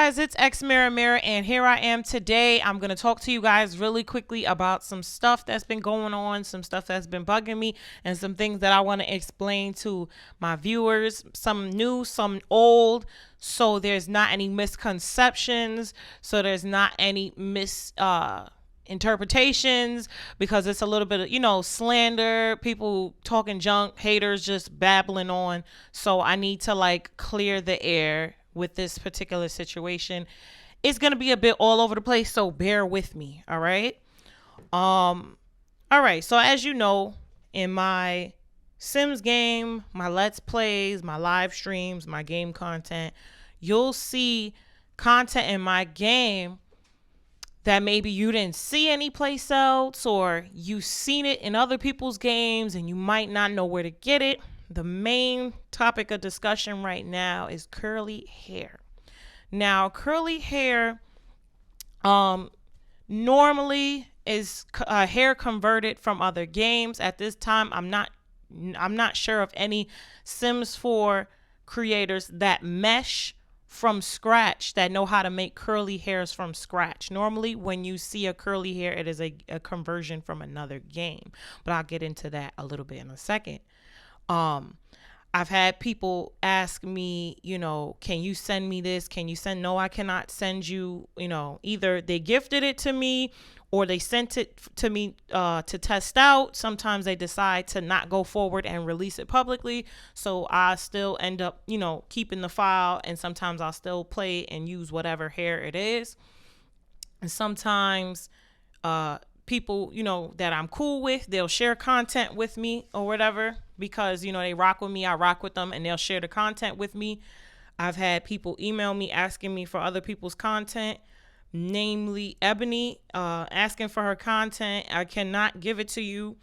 guys, it's Xmiramira, and here I am today. I'm going to talk to you guys really quickly about some stuff that's been going on, some stuff that's been bugging me, and some things that I want to explain to my viewers, some new, some old, so there's not any misconceptions, so there's not any interpretations, because it's a little bit of, slander, people talking junk, haters just babbling on. So I need to clear the air with this particular situation. It's going to be a bit all over the place, so bear with me. All right. All right. So as you know, in my Sims game, my Let's Plays, my live streams, my game content, you'll see content in my game that maybe you didn't see anyplace else, or you've seen it in other people's games and you might not know where to get it. The main topic of discussion right now is curly hair. Now, curly hair normally is hair converted from other games. At this time, I'm not sure of any Sims 4 creators that mesh from scratch, that know how to make curly hairs from scratch. Normally, when you see a curly hair, it is a conversion from another game. But I'll get into that a little bit in a second. I've had people ask me, can you send me this? No, I cannot send you, either they gifted it to me or they sent it to me to test out. Sometimes they decide to not go forward and release it publicly. So I still end up, keeping the file, and sometimes I'll still play and use whatever hair it is. And sometimes, people, that I'm cool with, they'll share content with me or whatever, because, they rock with me, I rock with them, and they'll share the content with me. I've had people email me asking me for other people's content, namely Ebony, asking for her content. I cannot give it to you.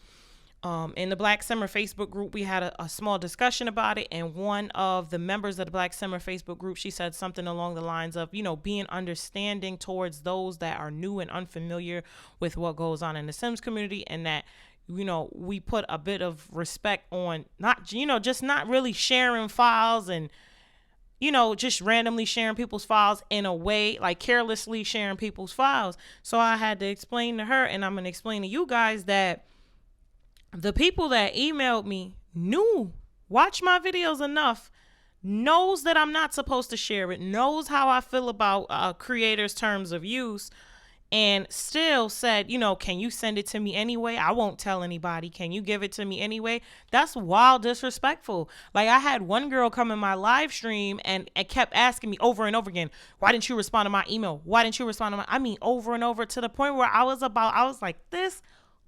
In the Black Simmer Facebook group, we had a small discussion about it, and one of the members of the Black Simmer Facebook group, she said something along the lines of, being understanding towards those that are new and unfamiliar with what goes on in the Sims community, and that, we put a bit of respect on just not really sharing files and, just randomly sharing people's files in a way, like carelessly sharing people's files. So I had to explain to her, and I'm going to explain to you guys, that the people that emailed me watch my videos enough, knows that I'm not supposed to share it, knows how I feel about creators' terms of use, and still said, can you send it to me anyway? I won't tell anybody. Can you give it to me anyway? That's wild disrespectful. Like, I had one girl come in my live stream and kept asking me over and over again, why didn't you respond to my email? Why didn't you respond to over and over, to the point where I was like this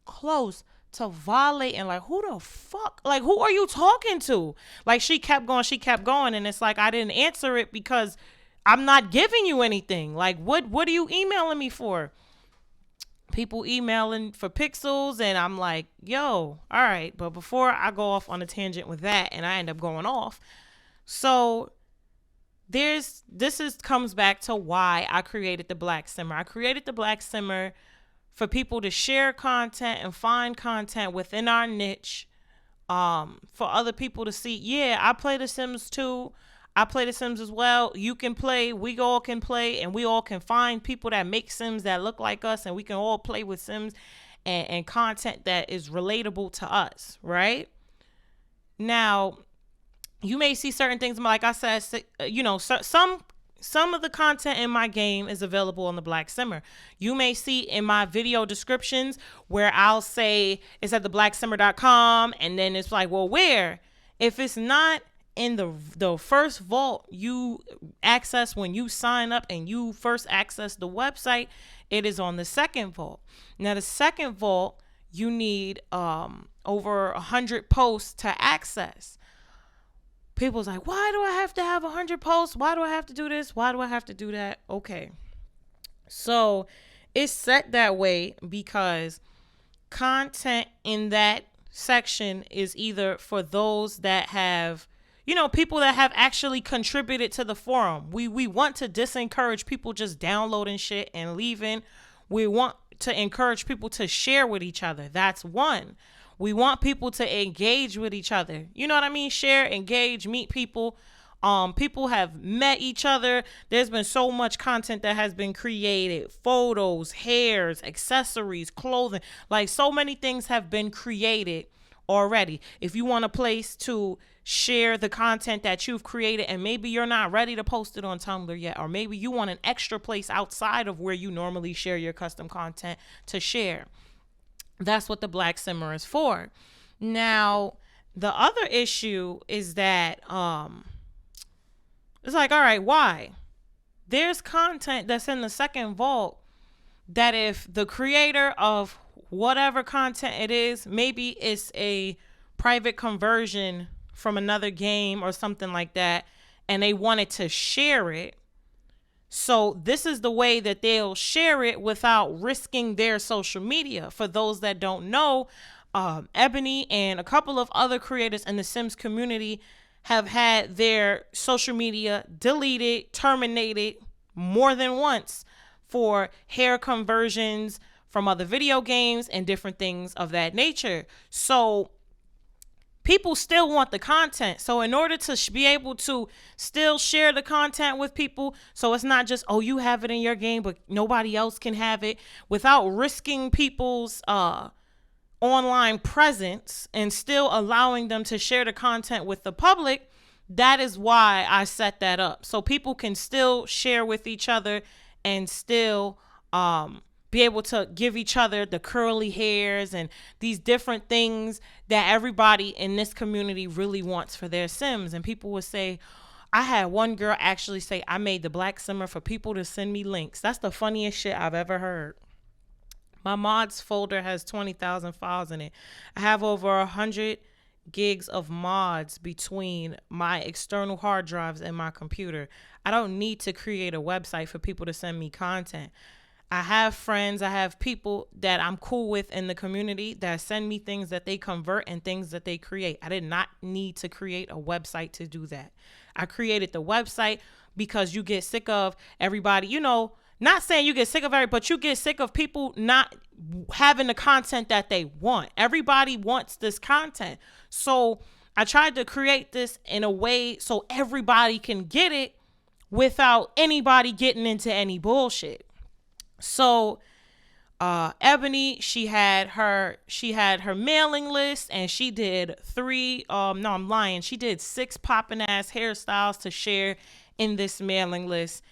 close to violating. Like, who the fuck? Like, who are you talking to? Like, she kept going. And it's like, I didn't answer it because I'm not giving you anything. Like, what are you emailing me for? People emailing for pixels, and I'm like, yo, all right. But before I go off on a tangent with that, and I end up going off, so comes back to why I created the Black Simmer. I created the Black Simmer for people to share content and find content within our niche, for other people to see, yeah, I play The Sims too. I play The Sims as well. You can play, we all can play, and we all can find people that make Sims that look like us, and we can all play with Sims and content that is relatable to us, right? Now, you may see certain things, like I said, some of the content in my game is available on the Black Simmer. You may see in my video descriptions where I'll say it's at theblacksimmer.com, and then it's like, well, where? If it's not in the first vault you access when you sign up and you first access the website, it is on the second vault. Now, the second vault, you need over 100 posts to access. People's like, why do I have to have 100 posts? Why do I have to do this? Why do I have to do that? Okay. So it's set that way because content in that section is either for those that have, people that have actually contributed to the forum. We want to disencourage people just downloading shit and leaving. We want to encourage people to share with each other. That's one. We want people to engage with each other. You know what I mean? Share, engage, meet people. People have met each other. There's been so much content that has been created, photos, hairs, accessories, clothing, like so many things have been created already. If you want a place to share the content that you've created and maybe you're not ready to post it on Tumblr yet, or maybe you want an extra place outside of where you normally share your custom content to share, that's what the Black Simmer is for. Now, the other issue is that it's like, all right, why? There's content that's in the second vault that if the creator of whatever content it is, maybe it's a private conversion from another game or something like that, and they wanted to share it. So this is the way that they'll share it without risking their social media. For those that don't know, Ebony and a couple of other creators in the Sims community have had their social media deleted, terminated more than once for hair conversions from other video games and different things of that nature. So people still want the content. So in order to be able to still share the content with people, so it's not just, oh, you have it in your game, but nobody else can have it, without risking people's online presence and still allowing them to share the content with the public, that is why I set that up. So people can still share with each other and still be able to give each other the curly hairs and these different things that everybody in this community really wants for their Sims. And people would say, I had one girl actually say, I made the Black Simmer for people to send me links. That's the funniest shit I've ever heard. My mods folder has 20,000 files in it. I have over 100 gigs of mods between my external hard drives and my computer. I don't need to create a website for people to send me content. I have friends, I have people that I'm cool with in the community that send me things that they convert and things that they create. I did not need to create a website to do that. I created the website because you get sick of everybody, not saying you get sick of everybody, but you get sick of people not having the content that they want. Everybody wants this content. So I tried to create this in a way so everybody can get it without anybody getting into any bullshit. So Ebony, she had her mailing list, and she did she did 6 popping ass hairstyles to share in this mailing list.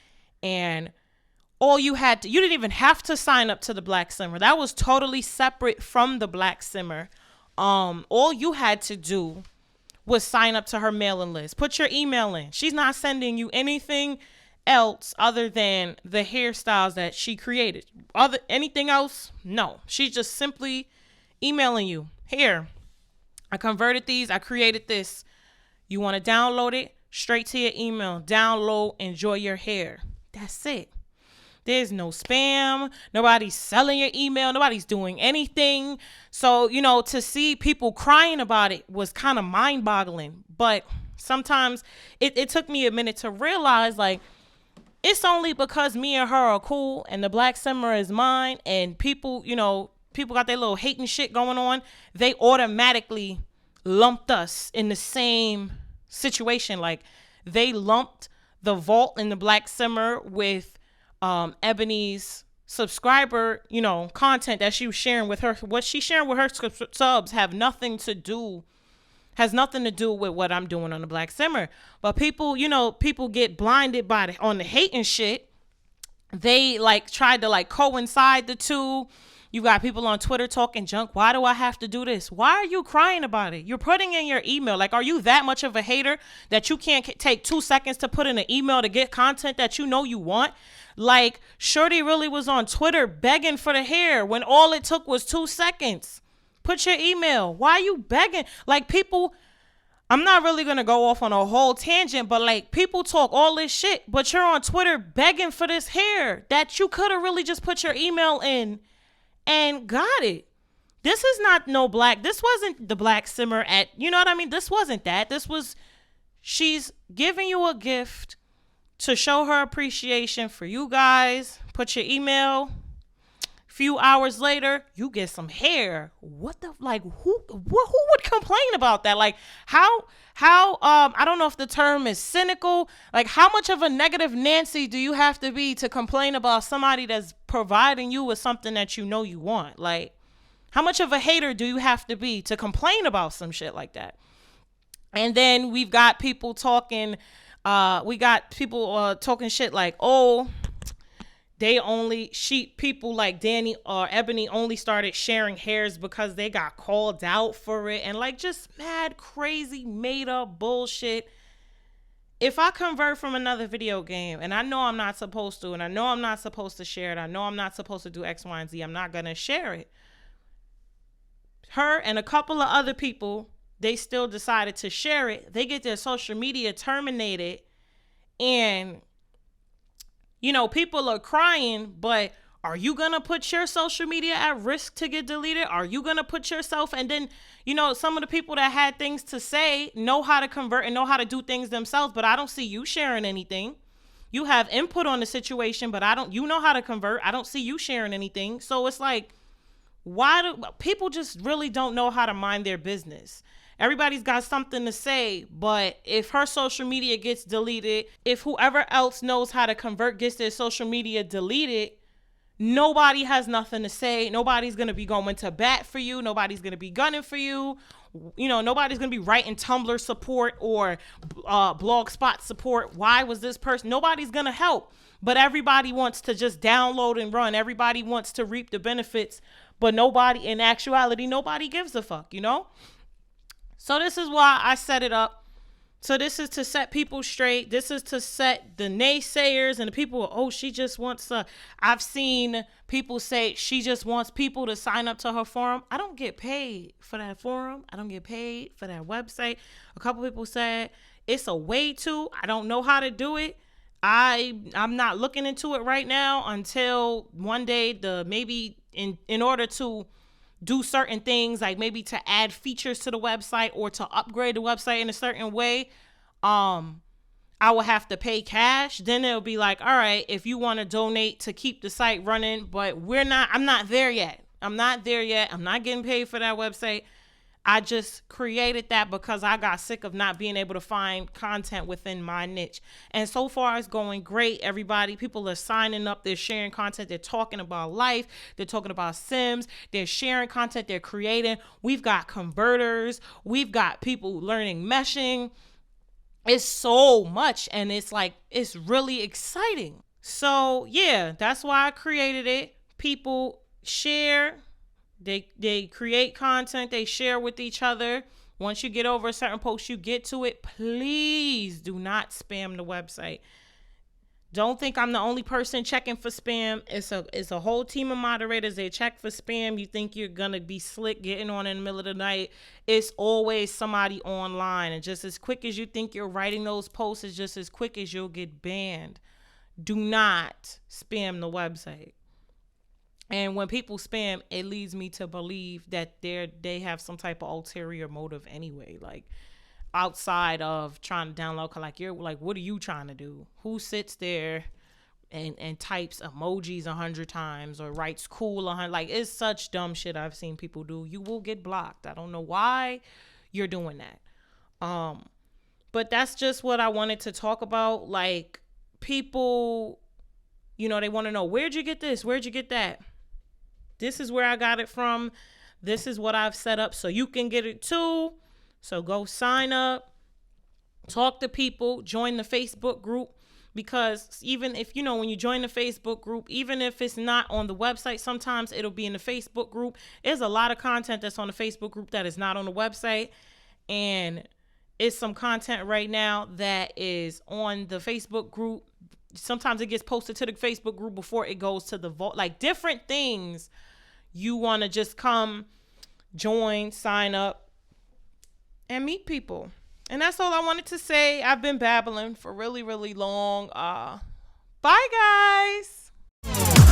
And you didn't even have to sign up to the Black Simmer. That was totally separate from the Black Simmer. All you had to do was sign up to her mailing list. Put your email in. She's not sending you anything else other than the hairstyles that she created. Anything else? No. She's just simply emailing you. Here, I converted these. I created this. You want to download it? Straight to your email. Download. Enjoy your hair. That's it. There's no spam. Nobody's selling your email. Nobody's doing anything. So, to see people crying about it was kind of mind-boggling. But sometimes it took me a minute to realize, like, it's only because me and her are cool and the Black Simmer is mine, and people got their little hating shit going on. They automatically lumped us in the same situation. Like, they lumped the vault and the Black Simmer with Ebony's subscriber, content that she was sharing with her. What she's sharing with her subs has nothing to do with what I'm doing on the Black Simmer. But people get blinded on the hate and shit. They tried to coincide the two. You got people on Twitter talking junk. Why do I have to do this? Why are you crying about it? You're putting in your email. Are you that much of a hater that you can't take 2 seconds to put in an email to get content that you want? Shorty really was on Twitter begging for the hair when all it took was 2 seconds. Put your email. Why are you begging? People, I'm not really going to go off on a whole tangent, but people talk all this shit, but you're on Twitter begging for this hair that you could have really just put your email in and got it. This is not this wasn't the Black Simmer this wasn't that. She's giving you a gift to show her appreciation for you guys. Put your email. Few hours later, you get some hair. What the, like, who would complain about that? Like, how I don't know if the term is cynical. Like, how much of a negative Nancy do you have to be to complain about somebody that's providing you with something that you know you want? Like, how much of a hater do you have to be to complain about some shit like that? And then we've got people talking, talking shit like, oh, people like Danny or Ebony only started sharing hairs because they got called out for it, and like just mad crazy made up bullshit. If I convert from another video game and I know I'm not supposed to, and I know I'm not supposed to share it, I know I'm not supposed to do X, Y, and Z, I'm not gonna share it. Her and a couple of other people, they still decided to share it. They get their social media terminated, and you know, people are crying, but are you going to put your social media at risk to get deleted? Are you going to put yourself? And then, you know, some of the people that had things to say know how to convert and know how to do things themselves, but I don't see you sharing anything. You have input on the situation, but you know how to convert. I don't see you sharing anything. So it's like, why do people just really don't know how to mind their business? Everybody's got something to say, but if her social media gets deleted, if whoever else knows how to convert gets their social media deleted, nobody has nothing to say. Nobody's going to be going to bat for you. Nobody's going to be gunning for you. You know, nobody's going to be writing Tumblr support or Blogspot support. Why was this person? Nobody's going to help, but everybody wants to just download and run. Everybody wants to reap the benefits, but nobody, in actuality, nobody gives a fuck, you know? So this is why I set it up. So this is to set people straight. This is to set the naysayers and the people, oh, she just wants I've seen people say she just wants people to sign up to her forum. I don't get paid for that forum. I don't get paid for that website. A couple people said it's a way to. I don't know how to do it. I'm not looking into it right now until one day maybe in order to do certain things, like maybe to add features to the website or to upgrade the website in a certain way, I will have to pay cash. Then it'll be like, all right, if you want to donate to keep the site running, but I'm not there yet. I'm not getting paid for that website. I just created that because I got sick of not being able to find content within my niche. And so far it's going great. Everybody, people are signing up. They're sharing content. They're talking about life. They're talking about Sims. They're sharing content. They're creating. We've got converters. We've got people learning meshing. It's so much. And it's like, it's really exciting. So yeah, that's why I created it. People share. They create content, they share with each other. Once you get over a certain post, you get to it. Please do not spam the website. Don't think I'm the only person checking for spam. It's a whole team of moderators. They check for spam. You think you're gonna be slick getting on in the middle of the night. It's always somebody online. And just as quick as you think you're writing those posts, is just as quick as you'll get banned. Do not spam the website. And when people spam, it leads me to believe that they have some type of ulterior motive anyway, like outside of trying to download. Like, what are you trying to do? Who sits there and types emojis 100 times or writes cool 100? Like, it's such dumb shit I've seen people do. You will get blocked. I don't know why you're doing that. But that's just what I wanted to talk about. Like, people, you know, they want to know, where'd you get this? Where'd you get that? This is where I got it from. This is what I've set up so you can get it too. So go sign up, talk to people, join the Facebook group, because even if, you know, when you join the Facebook group, even if it's not on the website, sometimes it'll be in the Facebook group. There's a lot of content that's on the Facebook group that is not on the website. And it's some content right now that is on the Facebook group. Sometimes it gets posted to the Facebook group before it goes to the vault, like different things. You want to just come, join, sign up, and meet people. And that's all I wanted to say. I've been babbling for really, really long. Bye, guys.